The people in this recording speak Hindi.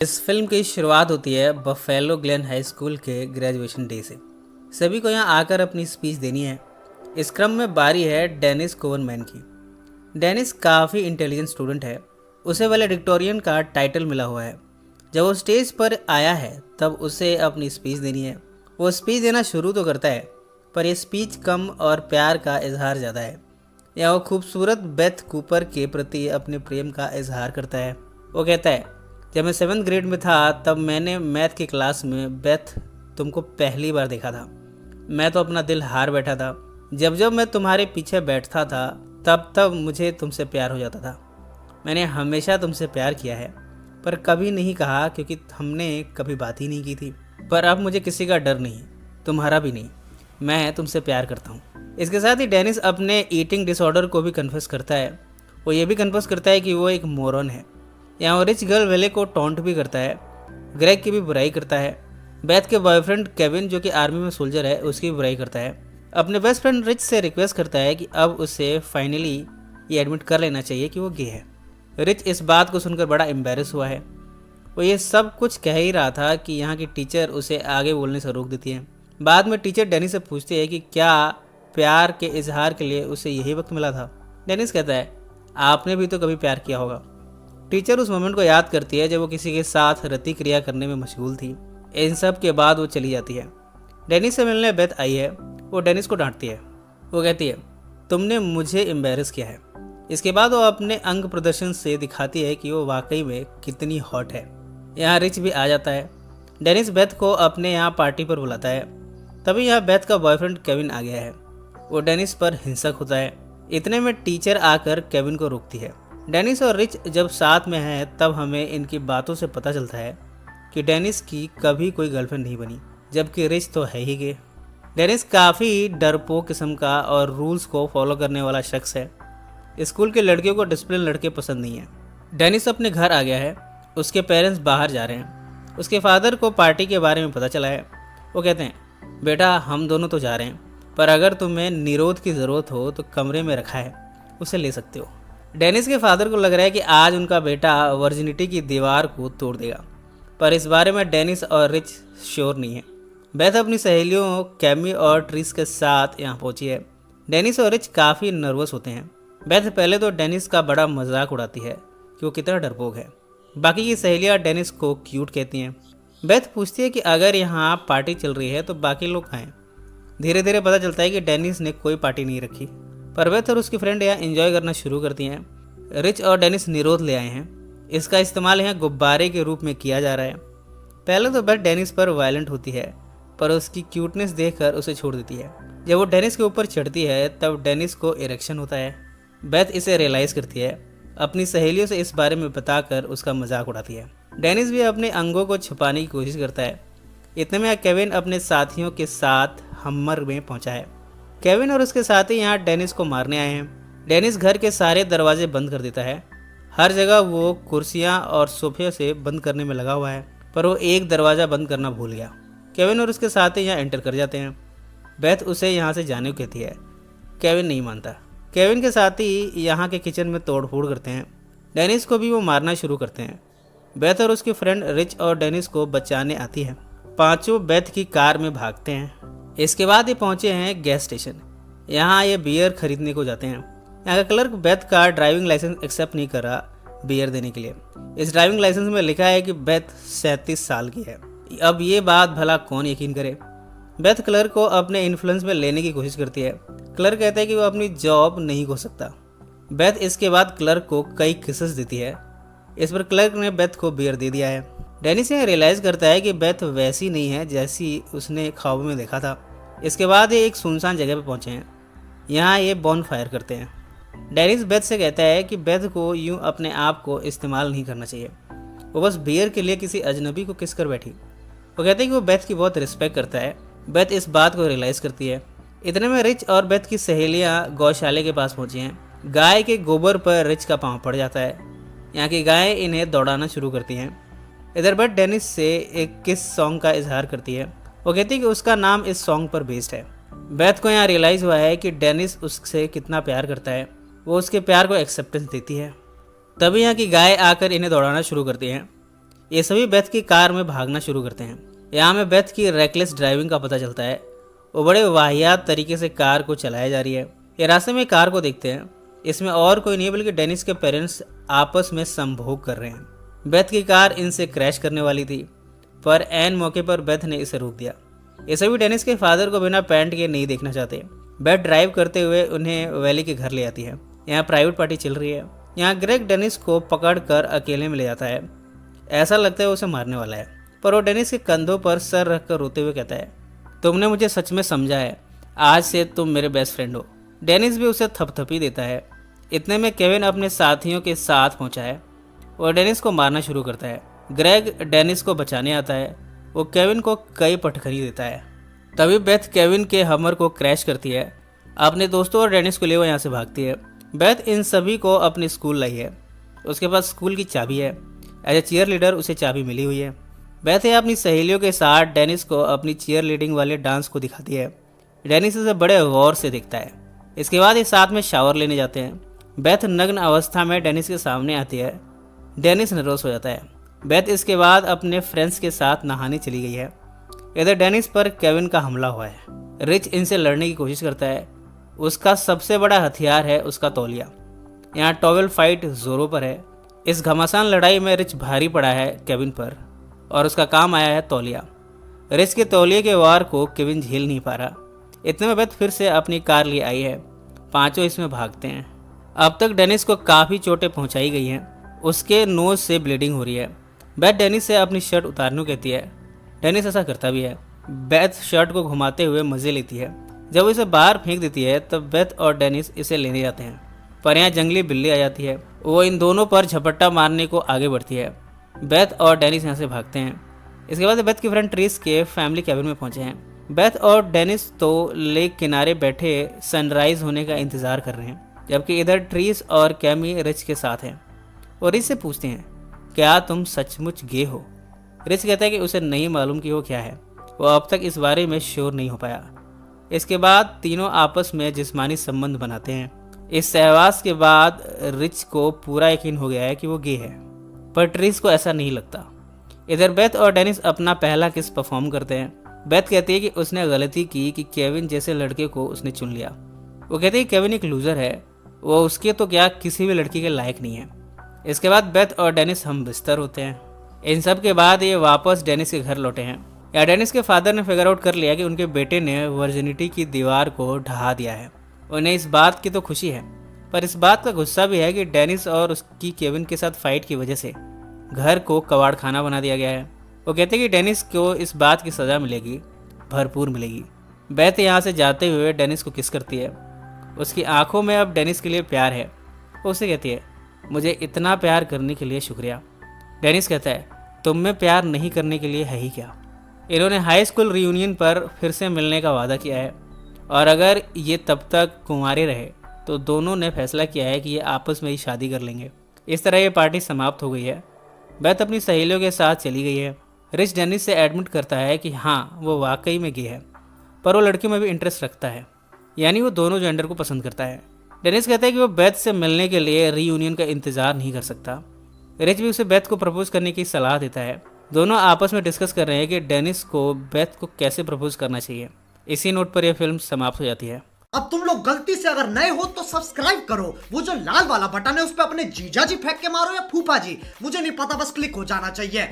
इस फिल्म की शुरुआत होती है बफेलो ग्लेन हाई स्कूल के ग्रेजुएशन डे से। सभी को यहाँ आकर अपनी स्पीच देनी है। इस क्रम में बारी है डेनिस कोवनमैन की। डेनिस काफ़ी इंटेलिजेंट स्टूडेंट है। उसे वैलेडिक्टोरियन का टाइटल मिला हुआ है। जब वो स्टेज पर आया है तब उसे अपनी स्पीच देनी है। वो स्पीच देना शुरू तो करता है, पर यह स्पीच कम और प्यार का इजहार ज़्यादा है। यहाँ वो खूबसूरत बेथ कूपर के प्रति अपने प्रेम का इजहार करता है। वो कहता है, जब मैं 7th ग्रेड में था तब मैंने मैथ की क्लास में बेथ तुमको पहली बार देखा था। मैं तो अपना दिल हार बैठा था। जब जब मैं तुम्हारे पीछे बैठता था तब तब मुझे तुमसे प्यार हो जाता था। मैंने हमेशा तुमसे प्यार किया है, पर कभी नहीं कहा क्योंकि हमने कभी बात ही नहीं की थी। पर अब मुझे किसी का डर नहीं, तुम्हारा भी नहीं। मैं तुमसे प्यार करता हूँ। इसके साथ ही डेनिस अपने ईटिंग डिसऑर्डर को भी कन्फेस करता है। वो ये भी कन्फेस करता है कि वो एक मोरन है। यहाँ वो रिच गर्ल वेले को टॉन्ट भी करता है। ग्रेग की भी बुराई करता है। बेथ के बॉयफ्रेंड केविन जो कि आर्मी में सोल्जर है उसकी भी बुराई करता है। अपने बेस्ट फ्रेंड रिच से रिक्वेस्ट करता है कि अब उसे फाइनली ये एडमिट कर लेना चाहिए कि वो गे है। रिच इस बात को सुनकर बड़ा एम्बेरस हुआ है। वो ये सब कुछ कह ही रहा था कि यहाँ की टीचर उसे आगे बोलने से रोक देती है। बाद में टीचर डेनिस से पूछती है कि क्या प्यार के इजहार के लिए उसे यही वक्त मिला था। डेनिस कहता है, आपने भी तो कभी प्यार किया होगा। टीचर उस मोमेंट को याद करती है जब वो किसी के साथ रति क्रिया करने में मशगूल थी। इन सब के बाद वो चली जाती है। डेनिस से मिलने बेथ आई है। वो डेनिस को डांटती है। वो कहती है, तुमने मुझे एम्बेरस किया है। इसके बाद वो अपने अंग प्रदर्शन से दिखाती है कि वो वाकई में कितनी हॉट है। यहाँ रिच भी आ जाता है। डेनिस बेथ को अपने यहाँ पार्टी पर बुलाता है। तभी यहाँ बेथ का बॉयफ्रेंड केविन आ गया है। वो डेनिस पर हिंसक होता है। इतने में टीचर आकर केविन को रोकती है। डेनिस और रिच जब साथ में हैं तब हमें इनकी बातों से पता चलता है कि डेनिस की कभी कोई गर्लफ्रेंड नहीं बनी, जबकि रिच तो है ही गे। डेनिस काफ़ी डरपोक किस्म का और रूल्स को फॉलो करने वाला शख्स है। स्कूल के लड़कियों को डिसिप्लिन लड़के पसंद नहीं है। डेनिस अपने घर आ गया है। उसके पेरेंट्स बाहर जा रहे हैं। उसके फादर को पार्टी के बारे में पता चला है। वो कहते हैं, बेटा हम दोनों तो जा रहे हैं, पर अगर तुम्हें निरोध की ज़रूरत हो तो कमरे में रखा है, उसे ले सकते हो। डेनिस के फादर को लग रहा है कि आज उनका बेटा वर्जिनिटी की दीवार को तोड़ देगा, पर इस बारे में डेनिस और रिच श्योर नहीं है। बेथ अपनी सहेलियों कैमी और ट्रिस के साथ यहाँ पहुंची है। डेनिस और रिच काफ़ी नर्वस होते हैं। बेथ पहले तो डेनिस का बड़ा मजाक उड़ाती है कि वो कितना डरपोक है। बाकी की सहेलियाँ डेनिस को क्यूट कहती हैं। बेथ पूछती है कि अगर यहाँ पार्टी चल रही है तो बाकी लोग आएँ। धीरे धीरे पता चलता है कि डेनिस ने कोई पार्टी नहीं रखी। परवेथ और उसकी फ्रेंड यहाँ एंजॉय करना शुरू करती हैं। रिच और डेनिस निरोध ले आए हैं। इसका इस्तेमाल यहाँ गुब्बारे के रूप में किया जा रहा है। पहले तो बेथ डेनिस पर वायलेंट होती है, पर उसकी क्यूटनेस देखकर उसे छोड़ देती है। जब वो डेनिस के ऊपर चढ़ती है तब डेनिस को इरेक्शन होता है। बेथ इसे रियलाइज़ करती है। अपनी सहेलियों से इस बारे में बताकर उसका मजाक उड़ाती है। डेनिस भी अपने अंगों को छुपाने की कोशिश करता है। इतने में केविन अपने साथियों के साथ हम्मर में पहुंचा है। केविन और उसके साथी यहाँ डेनिस को मारने आए हैं। डेनिस घर के सारे दरवाजे बंद कर देता है। हर जगह वो कुर्सियाँ और सोफे से बंद करने में लगा हुआ है, पर वो एक दरवाज़ा बंद करना भूल गया। केविन और उसके साथी यहाँ एंटर कर जाते हैं। बेथ उसे यहाँ से जाने को कहती है। केविन नहीं मानता। केविन के साथी यहाँ के किचन में तोड़ फोड़ करते हैं। डेनिस को भी वो मारना शुरू करते हैं। बेथ और उसकी फ्रेंड रिच और डेनिस को बचाने आती है। पांचों बेथ की कार में भागते हैं। इसके बाद ये पहुंचे हैं गैस स्टेशन। यहाँ ये बियर खरीदने को जाते हैं। यहाँ का क्लर्क बेथ का ड्राइविंग लाइसेंस एक्सेप्ट नहीं कर रहा बियर देने के लिए। इस ड्राइविंग लाइसेंस में लिखा है कि बेथ 37 साल की है। अब ये बात भला कौन यकीन करे। बेथ क्लर्क को अपने इन्फ्लुएंस में लेने की कोशिश करती है। क्लर्क कहता है कि वो अपनी जॉब नहीं खो सकता। बेथ इसके बाद क्लर्क को कई किसेस देती है। इस पर क्लर्क ने बेथ को बियर दे दिया है। डेनिस ये रियलाइज़ करता है कि बेथ वैसी नहीं है जैसी उसने ख्वाबों में देखा था। इसके बाद ये एक सुनसान जगह पर पहुंचे हैं। यहाँ ये बॉन फायर करते हैं। डेनिस बेथ से कहता है कि बेथ को यूं अपने आप को इस्तेमाल नहीं करना चाहिए। वो बस बियर के लिए किसी अजनबी को किस कर बैठी। वो कहते हैं कि वो बेथ की बहुत रिस्पेक्ट करता है। बेथ इस बात को रियलाइज़ करती है। इतने में रिच और बेथ की सहेलियाँ गौशाले के पास पहुँची हैं। गाय के गोबर पर रिच का पाँव पड़ जाता है। यहाँ की गायें इन्हें दौड़ाना शुरू करती हैं। इधर बेथ डेनिस से एक किस सॉन्ग का इजहार करती है। वो कहती है कि उसका नाम इस सॉन्ग पर बेस्ड है। बेथ को यहाँ रियलाइज़ हुआ है कि डेनिस उससे कितना प्यार करता है। वो उसके प्यार को एक्सेप्टेंस देती है। तभी यहाँ की गाय आकर इन्हें दौड़ाना शुरू करती हैं। ये सभी बेथ की कार में भागना शुरू करते हैं। यहाँ में बेथ की रेकलेस ड्राइविंग का पता चलता है। वो बड़े वाहियात तरीके से कार को चलाया जा रही है। ये रास्ते में कार को देखते हैं। इसमें और कोई नहीं बल्कि डेनिस के पेरेंट्स आपस में संभोग कर रहे हैं। बेथ की कार इनसे क्रैश करने वाली थी, पर ऐन मौके पर बेथ ने इसे रोक दिया। ये सभी डेनिस के फादर को बिना पैंट के नहीं देखना चाहते। बेथ ड्राइव करते हुए उन्हें वैली के घर ले आती है। यहाँ प्राइवेट पार्टी चल रही है। यहाँ ग्रेग डेनिस को पकड़कर अकेले में ले जाता है। ऐसा लगता है उसे मारने वाला है, पर वो डेनिस के कंधों पर सर रखकर रोते हुए कहता है, तुमने मुझे सच में समझा है, आज से तुम मेरे बेस्ट फ्रेंड हो। डेनिस भी उसे थपथपी देता है। इतने में केविन अपने साथियों के साथ पहुंचा है और डेनिस को मारना शुरू करता है। ग्रेग डेनिस को बचाने आता है। वो केविन को कई पटखनी देता है। तभी बेथ केविन के हमर को क्रैश करती है। अपने दोस्तों और डेनिस को लिए वो यहाँ से भागती है। बेथ इन सभी को अपने स्कूल लाई है। उसके पास स्कूल की चाबी है। एज ए चीयर लीडर उसे चाबी मिली हुई है। बेथ अपनी सहेलियों के साथ डेनिस को अपनी चीयर लीडिंग वाले डांस को दिखाती है। डेनिस इसे बड़े गौर से देखता है। इसके बाद ये साथ में शावर लेने जाते हैं। बेथ नग्न अवस्था में डेनिस के सामने आती है। डेनिस नर्वस हो जाता है। बेथ इसके बाद अपने फ्रेंड्स के साथ नहाने चली गई है। इधर डेनिस पर केविन का हमला हुआ है। रिच इनसे लड़ने की कोशिश करता है। उसका सबसे बड़ा हथियार है उसका तौलिया। यहाँ टॉवेल फाइट जोरों पर है। इस घमासान लड़ाई में रिच भारी पड़ा है केविन पर और उसका काम आया है तौलिया। रिच के तौलिए के वार को केविन झेल नहीं पा रहा। इतने में बेथ फिर से अपनी कार लिए आई है। पांचों इसमें भागते हैं। अब तक डेनिस को काफ़ी चोटें पहुंचाई गई हैं। उसके नोज से ब्लीडिंग हो रही है। बेथ डेनिस से अपनी शर्ट उतारने को कहती है। डेनिस ऐसा करता भी है। बेथ शर्ट को घुमाते हुए मज़े लेती है। जब इसे बाहर फेंक देती है तब बेथ और डेनिस इसे लेने जाते हैं, पर यहाँ जंगली बिल्ली आ जाती है। वो इन दोनों पर झपट्टा मारने को आगे बढ़ती है। बेथ और डेनिस यहाँ से भागते हैं। इसके बाद बेथ की फ्रेंड ट्रिस के फैमिली कैबिन में पहुंचे हैं। बेथ और डेनिस तो लेक किनारे बैठे सनराइज होने का इंतज़ार कर रहे हैं, जबकि इधर ट्रीस और कैमी रिच के साथ हैं। और रिच से पूछते हैं, क्या तुम सचमुच गे हो? रिच कहता है कि उसे नहीं मालूम कि वो क्या है। वो अब तक इस बारे में श्योर नहीं हो पाया। इसके बाद तीनों आपस में जिस्मानी संबंध बनाते हैं। इस सहवास के बाद रिच को पूरा यकीन हो गया है कि वो गे है, पर ट्रीस को ऐसा नहीं लगता। इधर बेथ और डेनिस अपना पहला किस परफॉर्म करते हैं। बेथ कहती है कि उसने गलती की कि केविन जैसे लड़के को उसने चुन लिया। वो कहती है कि केविन एक लूजर है, वो उसके तो क्या किसी भी लड़की के लायक नहीं है। इसके बाद बेथ और डेनिस हम बिस्तर होते हैं। इन सब के बाद ये वापस डेनिस के घर लौटे हैं। या डेनिस के फादर ने फिगर आउट कर लिया कि उनके बेटे ने वर्जिनिटी की दीवार को ढहा दिया है। उन्हें इस बात की तो खुशी है, पर इस बात का गुस्सा भी है कि डेनिस और उसकी केविन के साथ फाइट की वजह से घर को कबाड़ खाना बना दिया गया है। वो कहते हैं कि डेनिस को इस बात की सज़ा मिलेगी, भरपूर मिलेगी। बेथ यहाँ से जाते हुए डेनिस को किस करती है। उसकी आंखों में अब डेनिस के लिए प्यार है। वो उसे कहती है, मुझे इतना प्यार करने के लिए शुक्रिया। डेनिस कहता है, तुम में प्यार नहीं करने के लिए है ही क्या। इन्होंने हाई स्कूल रियूनियन पर फिर से मिलने का वादा किया है, और अगर ये तब तक कुंवारे रहे तो दोनों ने फैसला किया है कि ये आपस में ही शादी कर लेंगे। इस तरह ये पार्टी समाप्त हो गई है। बेथ अपनी सहेलियों के साथ चली गई है। रिच डेनिस से एडमिट करता है कि हाँ, वो वाकई में गे है, पर वो लड़कियों में भी इंटरेस्ट रखता है, यानी वो दोनों जेंडर को पसंद करता है। डेनिस कहता है कि वो बेथ से मिलने के लिए रीयूनियन का इंतजार नहीं कर सकता। रिच भी उसे बेथ को प्रपोज करने की सलाह देता है। दोनों आपस में डिस्कस कर रहे हैं कि डेनिस को बेथ को कैसे प्रपोज करना चाहिए। इसी नोट पर यह फिल्म समाप्त हो जाती है। अब तुम लोग गलती से अगर नए हो तो सब्सक्राइब करो। वो जो लाल वाला बटन है उस पर अपने जीजा जी फेंक के मारो या फूफा जी, मुझे नहीं पता, बस क्लिक हो जाना चाहिए।